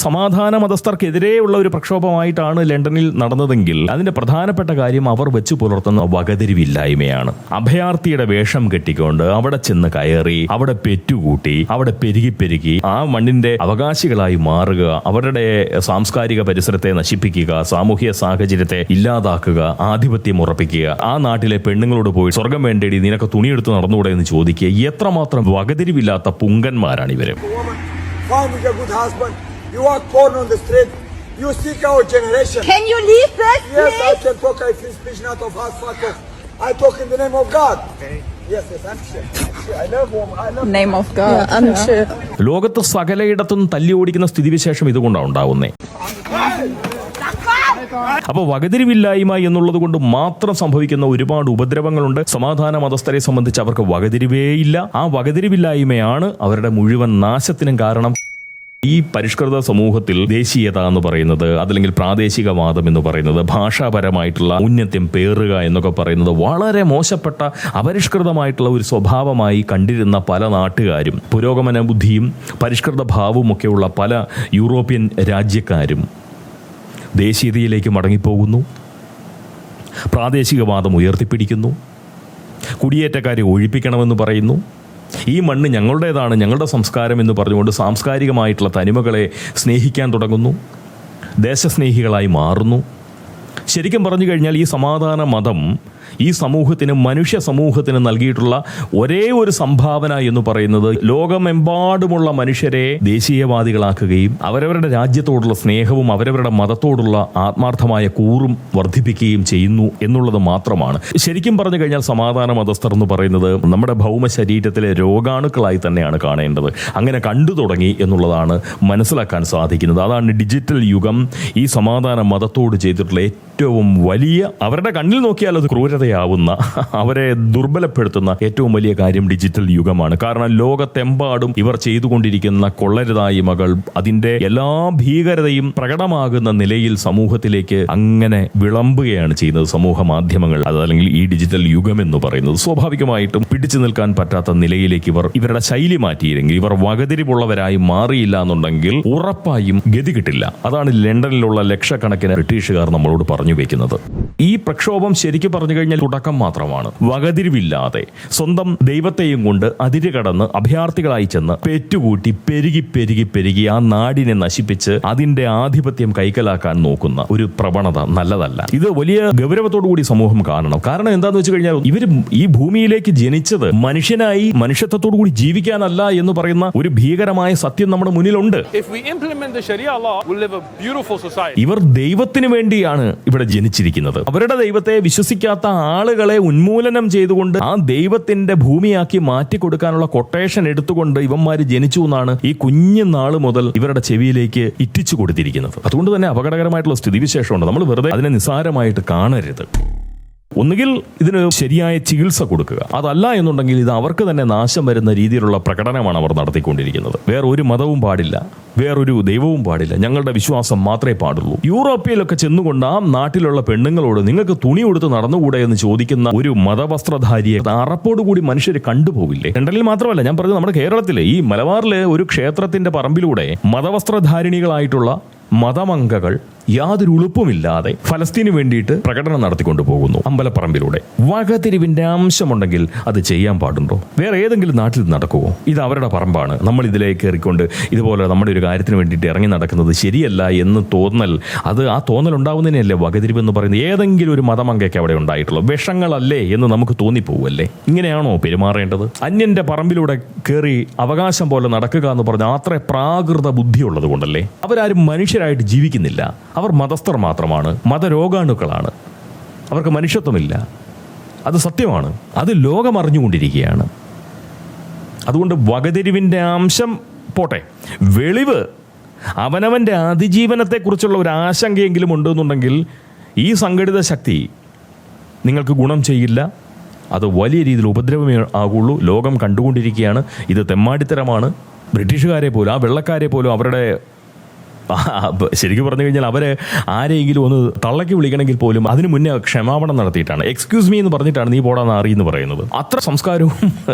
സമാധാന മതസ്ഥർക്കെതിരെയുള്ള ഒരു പ്രക്ഷോഭമായിട്ടാണ് ലണ്ടനിൽ നടന്നതെങ്കിൽ അതിന്റെ പ്രധാനപ്പെട്ട കാര്യം അവർ വെച്ചു പുലർത്തുന്ന വകതിരിവില്ലായ്മയാണ്. അഭയാർത്ഥിയുടെ വേഷം കെട്ടിക്കൊണ്ട് അവിടെ ചെന്ന് കയറി, അവിടെ പെറ്റുകൂട്ടി, അവിടെ പെരുകി ആ മണ്ണിന്റെ അവകാശികളായി മാറുക, അവരുടെ സാംസ്കാരിക പരിസരത്തെ നശിപ്പിക്കുക, സാമൂഹ്യ സാഹചര്യത്തെ ഇല്ലാതാക്കുക, ആധിപത്യം ഉറപ്പിക്കുക, ആ നാട്ടിലെ പെണ്ണുങ്ങളോട് പോയി സ്വർഗം വേണ്ടേടി നിനക്ക് തുണിയെടുത്ത് നടന്നുകൂടെ എന്ന് ചോദിക്കുക. എത്രമാത്രം വകതിരിവില്ലാത്ത പുങ്കന്മാരാണ് ഇവര്. Can you leave this, please? Yes, I can talk. I free speech, not of us. Fuck off. I talk in the name of God. Yes, I'm sure. I love woman. I love Name of God. Yeah, I'm sure. ലോകത്ത് സകലയിടത്തും തല്ലി ഓടിക്കുന്ന സ്ഥിതിവിശേഷം ഇതുകൊണ്ടാണ് ഉണ്ടാവുന്നേ. അപ്പോൾ വകതിരിവില്ലായ്മ എന്നുള്ളത് കൊണ്ട് മാത്രം സംഭവിക്കുന്ന ഒരുപാട് ഉപദ്രവങ്ങളുണ്ട്. സമാധാന മതസ്ഥരെ സംബന്ധിച്ച് അവർക്ക് വകതിരിവേയില്ല. ആ വകതിരിവില്ലായ്മയാണ് അവരുടെ മുഴുവൻ നാശത്തിനും കാരണം. ഈ പരിഷ്കൃത സമൂഹത്തിൽ ദേശീയത എന്ന് പറയുന്നത്, അതല്ലെങ്കിൽ പ്രാദേശികവാദം എന്ന് പറയുന്നത്, ഭാഷാപരമായിട്ടുള്ള ഔന്നത്യം പേറുക എന്നൊക്കെ പറയുന്നത് വളരെ മോശപ്പെട്ട അപരിഷ്കൃതമായിട്ടുള്ള ഒരു സ്വഭാവമായി കണ്ടിരുന്ന പല നാട്ടുകാരും, പുരോഗമന ബുദ്ധിയും പരിഷ്കൃത ഭാവവും ഒക്കെയുള്ള പല യൂറോപ്യൻ രാജ്യക്കാരും ദേശീയതയിലേക്ക് മടങ്ങിപ്പോകുന്നു, പ്രാദേശികവാദം ഉയർത്തിപ്പിടിക്കുന്നു, കുടിയേറ്റക്കാരെ ഒഴിപ്പിക്കണമെന്ന് പറയുന്നു. ഈ മണ്ണ് ഞങ്ങളുടേതാണ്, ഞങ്ങളുടെ സംസ്കാരം എന്ന് പറഞ്ഞുകൊണ്ട് സാംസ്കാരികമായിട്ടുള്ള തനിമകളെ സ്നേഹിക്കാൻ തുടങ്ങുന്നു, ദേശസ്നേഹികളായി മാറുന്നു. ശരിക്കും പറഞ്ഞു കഴിഞ്ഞാൽ ഈ സമാധാന മതം ഈ സമൂഹത്തിന്, മനുഷ്യ സമൂഹത്തിന് നൽകിയിട്ടുള്ള ഒരേ ഒരു സംഭാവന എന്ന് പറയുന്നത് ലോകമെമ്പാടുമുള്ള മനുഷ്യരെ ദേശീയവാദികളാക്കുകയും അവരവരുടെ രാജ്യത്തോടുള്ള സ്നേഹവും അവരവരുടെ മതത്തോടുള്ള ആത്മാർത്ഥമായ കൂറും വർദ്ധിപ്പിക്കുകയും ചെയ്യുന്നു എന്നുള്ളത് മാത്രമാണ്. ശരിക്കും പറഞ്ഞു കഴിഞ്ഞാൽ സമാധാന മതസ്ഥർ എന്ന് പറയുന്നത് നമ്മുടെ ഭൗമ ശരീരത്തിലെ രോഗാണുക്കളായി തന്നെയാണ് കാണേണ്ടത്. അങ്ങനെ കണ്ടു തുടങ്ങി എന്നുള്ളതാണ് മനസ്സിലാക്കാൻ സാധിക്കുന്നത്. അതാണ് ഡിജിറ്റൽ യുഗം ഈ സമാധാന മതത്തോട് ചെയ്തിട്ടുള്ള ഏറ്റവും വലിയ, അവരുടെ കണ്ണിൽ നോക്കിയാൽ അത് ക്രൂരതയാവുന്ന, അവരെ ദുർബലപ്പെടുത്തുന്ന ഏറ്റവും വലിയ കാര്യം ഡിജിറ്റൽ യുഗമാണ്. കാരണം ലോകത്തെമ്പാടും ഇവർ ചെയ്തുകൊണ്ടിരിക്കുന്ന കൊള്ളരുതായ്മകൾ, അതിന്റെ എല്ലാ ഭീകരതയും പ്രകടമാകുന്ന നിലയിൽ സമൂഹത്തിലേക്ക് അങ്ങനെ വിളമ്പുകയാണ് ചെയ്യുന്നത് സമൂഹ മാധ്യമങ്ങൾ, അതല്ലെങ്കിൽ ഈ ഡിജിറ്റൽ യുഗം എന്ന് പറയുന്നത്. സ്വാഭാവികമായിട്ടും പിടിച്ചു നിൽക്കാൻ പറ്റാത്ത നിലയിലേക്ക് ഇവരുടെ ശൈലി മാറ്റിയില്ലെങ്കിൽ, ഇവർ വകതിരിവുള്ളവരായി മാറിയില്ല എന്നുണ്ടെങ്കിൽ ഉറപ്പായും ഗതി കിട്ടില്ല. അതാണ് ലണ്ടനിലുള്ള ലക്ഷക്കണക്കിന് ബ്രിട്ടീഷുകാർ നമ്മളോട് പറഞ്ഞു വെക്കുന്നത്. ഈ പ്രക്ഷോഭം ശരിക്കും പറഞ്ഞു കഴിഞ്ഞാൽ തുടക്കം മാത്രമാണ്. വകതിരിവില്ലാതെ സ്വന്തം ദൈവത്തെയും കൊണ്ട് അതിര് കടന്ന് അഭയാർത്ഥികളായി ചെന്ന് പെറ്റുകൂട്ടി പെരുകി ആ നാടിനെ നശിപ്പിച്ച് അതിന്റെ ആധിപത്യം കൈക്കലാക്കാൻ നോക്കുന്ന ഒരു പ്രവണത നല്ലതല്ല. ഇത് വലിയ ഗൗരവത്തോടു കൂടി സമൂഹം കാണണം. കാരണം എന്താന്ന് വെച്ച് കഴിഞ്ഞാൽ ഇവർ ഈ ഭൂമിയിലേക്ക് ജനിച്ചത് മനുഷ്യനായി, മനുഷ്യത്വത്തോടു കൂടി ജീവിക്കാനല്ല എന്ന് പറയുന്ന ഒരു ഭീകരമായ സത്യം നമ്മുടെ മുന്നിലുണ്ട്. ഇവർ ദൈവത്തിന് വേണ്ടിയാണ് ഇവിടെ ജനിച്ചിരിക്കുന്നത്. അവരുടെ ദൈവത്തെ വിശ്വസിക്കാത്ത ആളുകളെ ഉന്മൂലനം ചെയ്തുകൊണ്ട് ആ ദൈവത്തിന്റെ ഭൂമിയാക്കി മാറ്റിക്കൊടുക്കാനുള്ള കൊട്ടേഷൻ എടുത്തുകൊണ്ട് ഇവന്മാര് ജനിച്ചു എന്നാണ് ഈ കുഞ്ഞു നാള് മുതൽ ഇവരുടെ ചെവിയിലേക്ക് ഇറ്റിച്ചു കൊടുത്തിരിക്കുന്നത്. അതുകൊണ്ട് തന്നെ അപകടകരമായിട്ടുള്ള സ്ഥിതിവിശേഷമുണ്ട്. നമ്മൾ വെറുതെ അതിനെ നിസ്സാരമായിട്ട് കാണരുത്. ഒന്നുകിൽ ഇതിന് ശരിയായ ചികിത്സ കൊടുക്കുക, അതല്ല എന്നുണ്ടെങ്കിൽ ഇത് അവർക്ക് തന്നെ നാശം വരുന്ന രീതിയിലുള്ള പ്രകടനമാണ് അവർ നടത്തിക്കൊണ്ടിരിക്കുന്നത്. വേറൊരു മതവും പാടില്ല, വേറൊരു ദൈവവും പാടില്ല, ഞങ്ങളുടെ വിശ്വാസം മാത്രമേ പാടുള്ളൂ. യൂറോപ്പിലൊക്കെ ചെന്നുകൊണ്ട് ആ നാട്ടിലുള്ള പെണ്ണുങ്ങളോട് നിങ്ങൾക്ക് തുണി കൊടുത്ത് നടന്നുകൂടെ എന്ന് ചോദിക്കുന്ന ഒരു മതവസ്ത്രധാരിയെ അറപ്പോടുകൂടി മനുഷ്യർ കണ്ടുപോകില്ലേ? ലണ്ടനിൽ മാത്രമല്ല, ഞാൻ പറഞ്ഞത് നമ്മുടെ കേരളത്തിലെ ഈ മലബാറിലെ ഒരു ക്ഷേത്രത്തിന്റെ പറമ്പിലൂടെ മതവസ്ത്രധാരിണികളായിട്ടുള്ള മതമംഗകൾ യാതൊരു ഉളുപ്പുമില്ലാതെ ഫലസ്തീന് വേണ്ടിയിട്ട് പ്രകടനം നടത്തിക്കൊണ്ടു പോകുന്നു അമ്പലപ്പറമ്പിലൂടെ. വകതിരിവിന്റെ അംശമുണ്ടെങ്കിൽ അത് ചെയ്യാൻ പാടുണ്ടോ? വേറെ ഏതെങ്കിലും നാട്ടിൽ നടക്കുമോ? ഇത് അവരുടെ പറമ്പാണ്, നമ്മൾ ഇതിലേക്ക് കയറിക്കൊണ്ട് ഇതുപോലെ നമ്മുടെ ഒരു കാര്യത്തിന് വേണ്ടിയിട്ട് ഇറങ്ങി നടക്കുന്നത് ശരിയല്ല എന്ന് തോന്നൽ, ആ തോന്നൽ ഉണ്ടാവുന്നതിനല്ലേ വകതിരിവ് എന്ന് പറയുന്നത്. ഏതെങ്കിലും ഒരു മതമംഗയ്ക്ക് അവിടെ ഉണ്ടായിട്ടുള്ളൂ, വിഷങ്ങളല്ലേ എന്ന് നമുക്ക് തോന്നിപ്പോവല്ലേ? ഇങ്ങനെയാണോ പെരുമാറേണ്ടത്? അന്യന്റെ പറമ്പിലൂടെ കയറി അവകാശം പോലെ നടക്കുക എന്ന് പറഞ്ഞാൽ അത്ര പ്രാകൃത ബുദ്ധിയുള്ളത് കൊണ്ടല്ലേ? അവരാരും മനുഷ്യരായിട്ട് ജീവിക്കുന്നില്ല. അവർ മതസ്ഥർ മാത്രമാണ്, മതരോഗാണുക്കളാണ്, അവർക്ക് മനുഷ്യത്വമില്ല. അത് സത്യമാണ്, അത് ലോകം അറിഞ്ഞുകൊണ്ടിരിക്കുകയാണ്. അതുകൊണ്ട് വകതിരിവിൻ്റെ അംശം പോട്ടെ, വെളിവ് അവനവൻ്റെ അതിജീവനത്തെക്കുറിച്ചുള്ള ഒരു ആശങ്കയെങ്കിലും ഉണ്ടെന്നുണ്ടെങ്കിൽ ഈ സംഘടിത ശക്തി നിങ്ങൾക്ക് ഗുണം ചെയ്യില്ല. അത് വലിയ രീതിയിൽ ഉപദ്രവമേ ആകുള്ളൂ. ലോകം കണ്ടുകൊണ്ടിരിക്കുകയാണ്. ഇത് തെമ്മാടിത്തരമാണ്. ബ്രിട്ടീഷുകാരെ പോലും, ആ വെള്ളക്കാരെ പോലും അവരുടെ ശരിക്കും പറഞ്ഞു കഴിഞ്ഞാൽ അവര് ആരെങ്കിലും ഒന്ന് തള്ളക്കി വിളിക്കണമെങ്കിൽ പോലും അതിന് മുന്നേ ക്ഷമാപണം നടത്തിയിട്ടാണ് എക്സ്ക്യൂസ് മീ എന്ന് പറഞ്ഞിട്ടാണ് നീ പോടാ നാറി എന്ന് പറയുന്നത്. അത്ര സംസ്കാരവും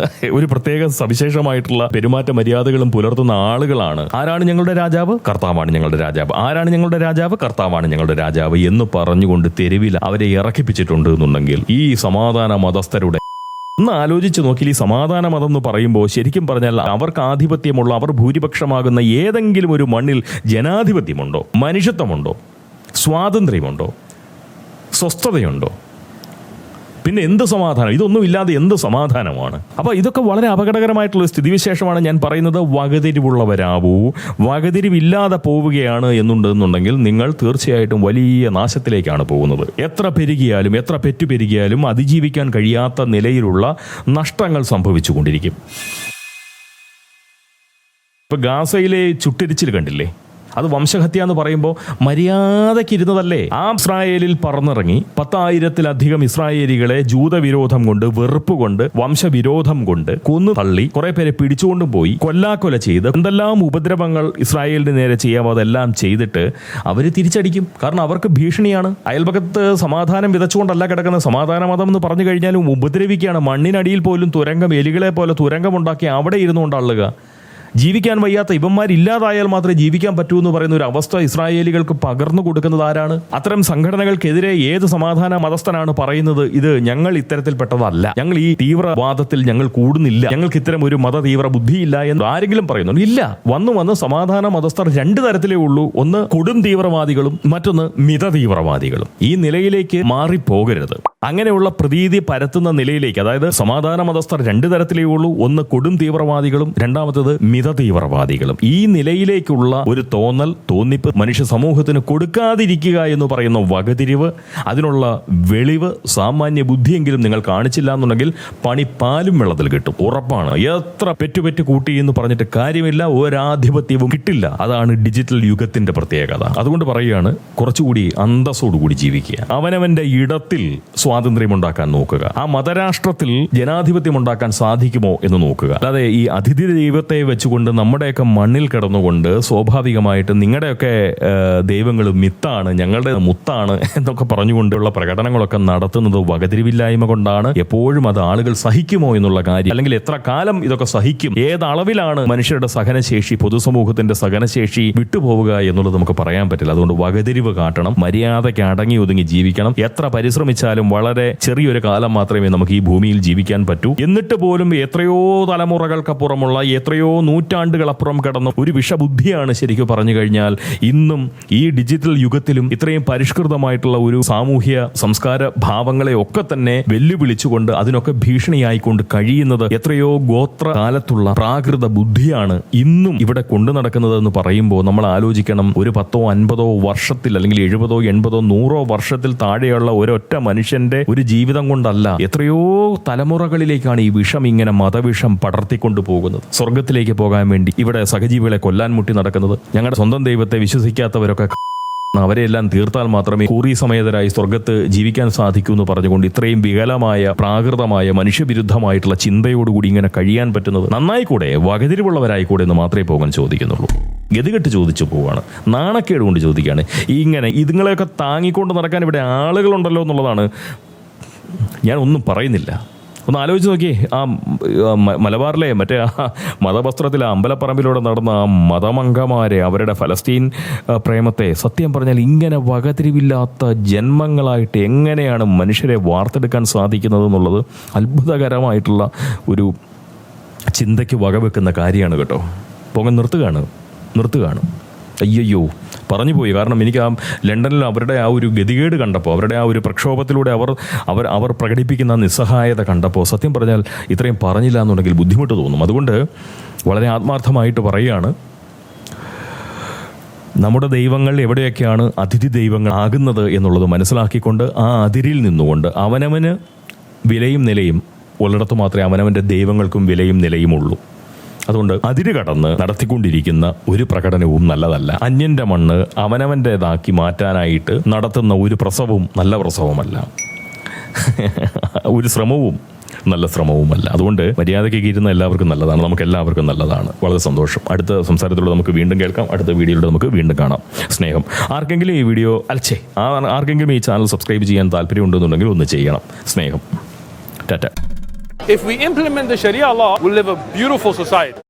ഒരു പ്രത്യേക സവിശേഷമായിട്ടുള്ള പെരുമാറ്റ മര്യാദകളും പുലർത്തുന്ന ആളുകളാണ്. ആരാണ് ഞങ്ങളുടെ രാജാവ്? കർത്താവാണ് ഞങ്ങളുടെ രാജാവ്. ആരാണ് ഞങ്ങളുടെ രാജാവ്? കർത്താവാണ് ഞങ്ങളുടെ രാജാവ് എന്ന് പറഞ്ഞുകൊണ്ട് തെരുവിൽ അവരെ ഇറക്കിപ്പിച്ചിട്ടുണ്ട് എന്നുണ്ടെങ്കിൽ ഈ സമാധാന മതസ്ഥരുടെ ഒന്ന് ആലോചിച്ച് നോക്കി. ഈ സമാധാന മതം എന്ന് പറയുമ്പോൾ ശരിക്കും പറഞ്ഞാൽ അവർക്ക് ആധിപത്യമുള്ള, അവർ ഭൂരിപക്ഷമാകുന്ന ഏതെങ്കിലും ഒരു മണ്ണിൽ ജനാധിപത്യമുണ്ടോ? മനുഷ്യത്വമുണ്ടോ? സ്വാതന്ത്ര്യമുണ്ടോ? സ്വസ്ഥതയുണ്ടോ? പിന്നെ എന്ത് സമാധാനം? ഇതൊന്നും ഇല്ലാതെ എന്ത് സമാധാനമാണ്? അപ്പോൾ ഇതൊക്കെ വളരെ അപകടകരമായിട്ടുള്ള സ്ഥിതിവിശേഷമാണ്. ഞാൻ പറയുന്നത് വകതിരിവുള്ളവരാവൂ. വകതിരിവില്ലാതെ പോവുകയാണ് എന്നുണ്ടെന്നുണ്ടെങ്കിൽ നിങ്ങൾ തീർച്ചയായിട്ടും വലിയ നാശത്തിലേക്കാണ് പോകുന്നത്. എത്ര പെരുകിയാലും എത്ര പെറ്റുപെരുകിയാലും അതിജീവിക്കാൻ കഴിയാത്ത നിലയിലുള്ള നഷ്ടങ്ങൾ സംഭവിച്ചുകൊണ്ടിരിക്കും. ഇപ്പൊ ഗാസയിലെ ചുട്ടരിച്ചിൽ കണ്ടില്ലേ? അത് വംശഹത്യ എന്ന് പറയുമ്പോൾ മര്യാദയ്ക്കിരുന്നതല്ലേ? ആ ഇസ്രായേലിൽ പറന്നിറങ്ങി 10,000-ലധികം ഇസ്രായേലികളെ ജൂതവിരോധം കൊണ്ട്, വെറുപ്പ് കൊണ്ട്, വംശവിരോധം കൊണ്ട് കൊന്നു തള്ളി, കുറെ പേരെ പിടിച്ചുകൊണ്ടും പോയി, കൊല്ലാക്കൊല ചെയ്ത് എന്തെല്ലാം ഉപദ്രവങ്ങൾ ഇസ്രായേലിന് നേരെ ചെയ്യാമോ അതെല്ലാം ചെയ്തിട്ട് അവർ തിരിച്ചടിക്കും. കാരണം അവർക്ക് ഭീഷണിയാണ്. അയൽപക്കത്ത് സമാധാനം വിതച്ചുകൊണ്ടല്ല കിടക്കുന്നത്. സമാധാന മതം എന്ന് പറഞ്ഞു കഴിഞ്ഞാലും ഉപദ്രവിക്കുകയാണ്. മണ്ണിനടിയിൽ പോലും തുരങ്കം, എലികളെ പോലെ തുരങ്കമുണ്ടാക്കി അവിടെ ഇരുന്നുകൊണ്ട് അള്ളുക. ജീവിക്കാൻ വയ്യാത്ത ഇവന്മാരില്ലാതായാൽ മാത്രമേ ജീവിക്കാൻ പറ്റൂ എന്ന് പറയുന്ന ഒരു അവസ്ഥ ഇസ്രായേലികൾക്ക് പകർന്നു കൊടുക്കുന്നത് ആരാണ്? അത്തരം സംഘടനകൾക്കെതിരെ ഏത് സമാധാന മതസ്ഥനാണ് പറയുന്നത് ഇത് ഞങ്ങൾ ഇത്തരത്തിൽപ്പെട്ടതല്ല, ഞങ്ങൾ ഈ തീവ്രവാദത്തിൽ ഞങ്ങൾ കൂടുന്നില്ല, ഞങ്ങൾക്ക് ഇത്തരം ഒരു മത തീവ്ര ബുദ്ധിയില്ല എന്ന് ആരെങ്കിലും പറയുന്നുണ്ട്? ഇല്ല. വന്ന് സമാധാന മതസ്ഥർ രണ്ട് തരത്തിലേ ഉള്ളൂ. ഒന്ന് കൊടും തീവ്രവാദികളും മറ്റൊന്ന് മിത തീവ്രവാദികളും. ഈ നിലയിലേക്ക് മാറിപ്പോകരുത്. അങ്ങനെയുള്ള പ്രതീതി പരത്തുന്ന നിലയിലേക്ക്, അതായത് സമാധാന മതസ്ഥർ രണ്ട് തരത്തിലേ ഉള്ളൂ. ഒന്ന് കൊടും തീവ്രവാദികളും രണ്ടാമത്തേത് മിത തീവ്രവാദികളും. ഈ നിലയിലേക്കുള്ള ഒരു തോന്നിപ്പ് മനുഷ്യ സമൂഹത്തിന് കൊടുക്കാതിരിക്കുക എന്ന് പറയുന്ന വകതിരിവ്, അതിനുള്ള വെളിവ്, സാമാന്യ ബുദ്ധിയെങ്കിലും നിങ്ങൾ കാണിച്ചില്ല എന്നുണ്ടെങ്കിൽ പണി പാലും വെള്ളത്തിൽ കിട്ടും, ഉറപ്പാണ്. എത്ര പെറ്റുപെറ്റ് കൂട്ടി എന്ന് പറഞ്ഞിട്ട് കാര്യമില്ല, ഒരാധിപത്യവും കിട്ടില്ല. അതാണ് ഡിജിറ്റൽ യുഗത്തിന്റെ പ്രത്യേകത. അതുകൊണ്ട് പറയുകയാണ്, കുറച്ചുകൂടി അന്തസ്സോടുകൂടി ജീവിക്കുക. അവനവന്റെ ഇടത്തിൽ സ്വാതന്ത്ര്യം ഉണ്ടാക്കാൻ നോക്കുക. ആ മതരാഷ്ട്രത്തിൽ ജനാധിപത്യം ഉണ്ടാക്കാൻ സാധിക്കുമോ എന്ന് നോക്കുക. അല്ലാതെ ഈ അതിഥി ദൈവത്തെ വെച്ചുകൊണ്ട് നമ്മുടെയൊക്കെ മണ്ണിൽ കിടന്നുകൊണ്ട് സ്വാഭാവികമായിട്ട് നിങ്ങളുടെയൊക്കെ ദൈവങ്ങൾ മിത്താണ്, ഞങ്ങളുടെ മുത്താണ് എന്നൊക്കെ പറഞ്ഞുകൊണ്ടുള്ള പ്രകടനങ്ങളൊക്കെ നടത്തുന്നത് വകതിരിവില്ലായ്മ കൊണ്ടാണ്. എപ്പോഴും അത് ആളുകൾ സഹിക്കുമോ എന്നുള്ള കാര്യം, അല്ലെങ്കിൽ എത്ര കാലം ഇതൊക്കെ സഹിക്കും, ഏതളവിലാണ് മനുഷ്യരുടെ സഹനശേഷി, പൊതുസമൂഹത്തിന്റെ സഹനശേഷി വിട്ടുപോവുക എന്നുള്ളത് നമുക്ക് പറയാൻ പറ്റില്ല. അതുകൊണ്ട് വകതിരിവ് കാട്ടണം, മര്യാദയ്ക്ക് അടങ്ങി ഒതുങ്ങി ജീവിക്കണം. എത്ര പരിശ്രമിച്ചാലും വളരെ ചെറിയൊരു കാലം മാത്രമേ നമുക്ക് ഈ ഭൂമിയിൽ ജീവിക്കാൻ പറ്റൂ. എന്നിട്ട് പോലും എത്രയോ തലമുറകൾക്കപ്പുറമുള്ള, എത്രയോ നൂറ്റാണ്ടുകളപ്പുറം കടന്ന ഒരു വിഷബുദ്ധിയാണ് ശരിക്കും പറഞ്ഞു കഴിഞ്ഞാൽ ഇന്നും ഈ ഡിജിറ്റൽ യുഗത്തിലും ഇത്രയും പരിഷ്കൃതമായിട്ടുള്ള ഒരു സാമൂഹ്യ സംസ്കാര ഭാവങ്ങളെ ഒക്കെ തന്നെ വെല്ലുവിളിച്ചുകൊണ്ട് അതിനൊക്കെ ഭീഷണിയായിക്കൊണ്ട് കഴിയുന്നത് എത്രയോ ഗോത്ര കാലത്തുള്ള പ്രാകൃത ബുദ്ധിയാണ് ഇന്നും ഇവിടെ കൊണ്ടു നടക്കുന്നതെന്ന് പറയുമ്പോൾ നമ്മൾ ആലോചിക്കണം. ഒരു 10-50 വർഷത്തിൽ, അല്ലെങ്കിൽ 70-80 100 വർഷത്തിൽ താഴെയുള്ള ഒരൊറ്റ മനുഷ്യന്റെ ഒരു ജീവിതം കൊണ്ടല്ല, എത്രയോ തലമുറകളിലേക്കാണ് ഈ വിഷം, ഇങ്ങനെ മതവിഷം പടർത്തിക്കൊണ്ടു പോകുന്നത്. സ്വർഗത്തിലേക്ക് പോകാൻ വേണ്ടി ഇവിടെ സഹജീവികളെ കൊല്ലാൻ മുട്ടി നടക്കുന്നത്. ഞങ്ങളുടെ സ്വന്തം ദൈവത്തെ വിശ്വസിക്കാത്തവരൊക്കെ അവരെല്ലാം തീർത്താൽ മാത്രമേ കൂറി സമേതരായി സ്വർഗത്ത് ജീവിക്കാൻ സാധിക്കൂ എന്ന് പറഞ്ഞുകൊണ്ട് ഇത്രയും വികലമായ, പ്രാകൃതമായ, മനുഷ്യവിരുദ്ധമായിട്ടുള്ള ചിന്തയോടുകൂടി ഇങ്ങനെ കഴിയാൻ പറ്റുന്നത് നന്നായിക്കൂടെ, വകതിരിവുള്ളവരായിക്കൂടെ എന്ന് മാത്രമേ പോകാൻ ചോദിക്കുന്നുള്ളൂ. ഗതികെട്ട് ചോദിച്ചു പോവാണ്, നാണക്കേട് കൊണ്ട് ചോദിക്കുകയാണ്. ഇങ്ങനെ ഇതുങ്ങളെയൊക്കെ താങ്ങിക്കൊണ്ട് നടക്കാൻ ഇവിടെ ആളുകളുണ്ടല്ലോ എന്നുള്ളതാണ്. ഞാൻ ഒന്നും പറയുന്നില്ല. ഒന്ന് ആലോചിച്ച് നോക്കിയേ, ആ മലബാറിലെ മറ്റേ ആ മതവസ്ത്രത്തിൽ അമ്പലപ്പറമ്പിലൂടെ നടന്ന ആ മതമംഗമാരെ, അവരുടെ ഫലസ്തീൻ പ്രേമത്തെ സത്യം പറഞ്ഞാൽ ഇങ്ങനെ വകതിരിവില്ലാത്ത ജന്മങ്ങളായിട്ട് എങ്ങനെയാണ് മനുഷ്യരെ വാർത്തെടുക്കാൻ സാധിക്കുന്നത് എന്നുള്ളത് അത്ഭുതകരമായിട്ടുള്ള ഒരു ചിന്തയ്ക്ക് വകവെക്കുന്ന കാര്യമാണ് കേട്ടോ. പോകാൻ നിർത്തുകയാണ്. അയ്യോ പറഞ്ഞു പോയി. കാരണം എനിക്ക് ആ ലണ്ടനിൽ അവരുടെ ആ ഒരു ഗതികേട് കണ്ടപ്പോൾ, അവരുടെ ആ ഒരു പ്രക്ഷോഭത്തിലൂടെ അവർ പ്രകടിപ്പിക്കുന്ന നിസ്സഹായത കണ്ടപ്പോൾ സത്യം പറഞ്ഞാൽ ഇത്രയും പറഞ്ഞില്ല എന്നുണ്ടെങ്കിൽ ബുദ്ധിമുട്ട് തോന്നും. അതുകൊണ്ട് വളരെ ആത്മാർത്ഥമായിട്ട് പറയുകയാണ്, നമ്മുടെ ദൈവങ്ങൾ എവിടെയൊക്കെയാണ് അതിഥി ദൈവങ്ങളാകുന്നത് എന്നുള്ളത് മനസ്സിലാക്കിക്കൊണ്ട് ആ അതിരിൽ നിന്നുകൊണ്ട് അവനവന് വിലയും നിലയും ഉള്ളിടത്ത് മാത്രമേ അവനവൻ്റെ ദൈവങ്ങൾക്കും വിലയും നിലയും ഉള്ളൂ. അതുകൊണ്ട് അതിര് കടന്ന് നടത്തിക്കൊണ്ടിരിക്കുന്ന ഒരു പ്രകടനവും നല്ലതല്ല. അന്യന്റെ മണ്ണ് അവനവൻ്റെതാക്കി മാറ്റാനായിട്ട് നടത്തുന്ന ഒരു പ്രസവവും നല്ല പ്രസവമല്ല. ഒരു ശ്രമവും നല്ല ശ്രമവുമല്ല. അതുകൊണ്ട് മര്യാദയ്ക്ക് ഇരുന്ന എല്ലാവർക്കും നല്ലതാണ്, നമുക്ക് എല്ലാവർക്കും നല്ലതാണ്. വളരെ സന്തോഷം. അടുത്ത സംസാരത്തിലൂടെ നമുക്ക് വീണ്ടും കേൾക്കാം, അടുത്ത വീഡിയോയിലൂടെ നമുക്ക് വീണ്ടും കാണാം. സ്നേഹം. ആർക്കെങ്കിലും ഈ വീഡിയോ ആർക്കെങ്കിലും ഈ ചാനൽ സബ്സ്ക്രൈബ് ചെയ്യാൻ താല്പര്യമുണ്ടെന്നുണ്ടെങ്കിൽ ഒന്ന് ചെയ്യണം. സ്നേഹം. Tata. If we implement the Sharia law, we'll live a beautiful society.